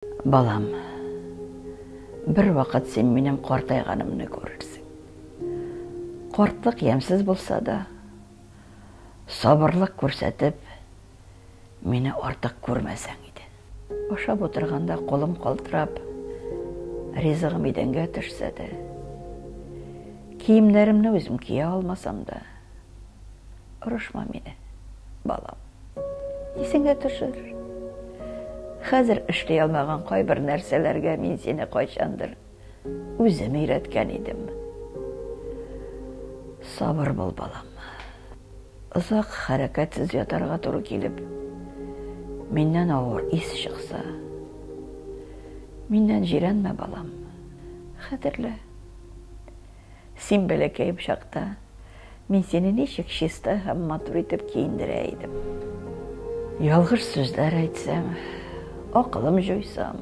Балам, бір вақыт сен менің қартайғанымны көрерсің. Қартлық емсіз болса да, сабырлық көрсетіп, мені артық көрмесең еді. Ашап отырғанда қолым қалтырап, ризығым еденге түшсе де, киімдерімні өзім кие алмасам да, ұрышма мені, балам. Есіңе түшір. Қазір ішлей алмаған қай бір нәрселерге мен сені қайшандыр өзім үйреткен едім. Сабыр бол, балам. Ұзақ харакатсыз ятарға тұру келіп, менен ауыр ес шықса, менен жиренме, балам. Қадірлі. Сен бәләкәй шақта мен сені нешік шесті һәм матур етіп киіндірейдім. Ялғыш сөздер айтсам, ақылым жойсам,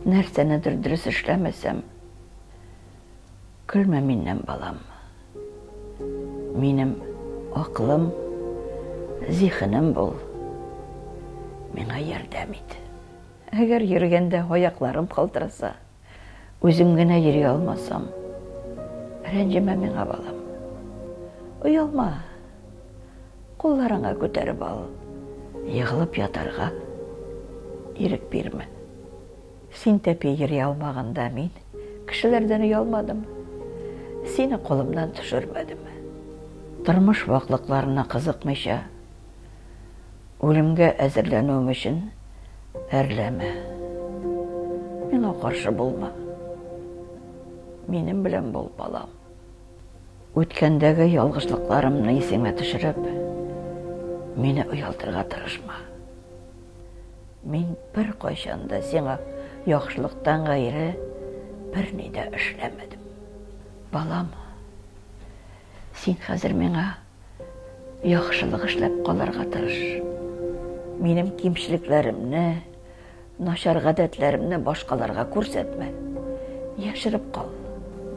нәрсенедір дұрыс ішлемесем, күлме менен, балам. Менің ақылым, зихінім бол, меңа ярдәм ет. Әгер йөргәндә аякларым калтыраса, өзім генә йөри алмасам, рәнҗемә миңа, балам. Уялма, қолларыңа күтәреп ал, йығылып ятарға ерік берме. Сен тәпе йөри алмағанда мен кішілерден ұялмадым. Сені қолымдан түшірмедім. Тұрмыш вақлықларына қызықмайша, өлімге әзірленуім үшін әрләме. Меңа қаршы болма. Менің білем бол, балам. Өткендегі ялғышлықларымны есіңе түшіріп, мені ұялтырға тырышма. Мен бір қойшанда сеңа яқшылықтан ғайры бір неде ішләмедім. Балам, сен қазір меңа яқшылық ішләп қаларға тырыш. Менің кемшіліклерімні, нашар ғадәтлерімні башқаларға көрсетме. Яшырып қал.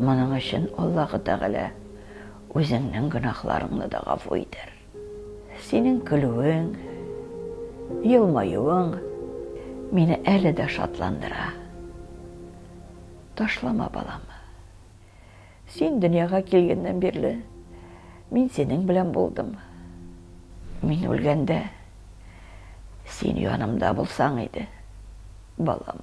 Мұның үшін Аллахы Тағала өзіңнің гүнахларыңны да ғафу етер. Сенің күлуің, елмаюың мені әлі де шатландыра. Ташлама, балам. Сен дүнияға келгеннен берлі, мен сенің білен болдым. Мен өлгенде, сен янымда болсаң еді, балам.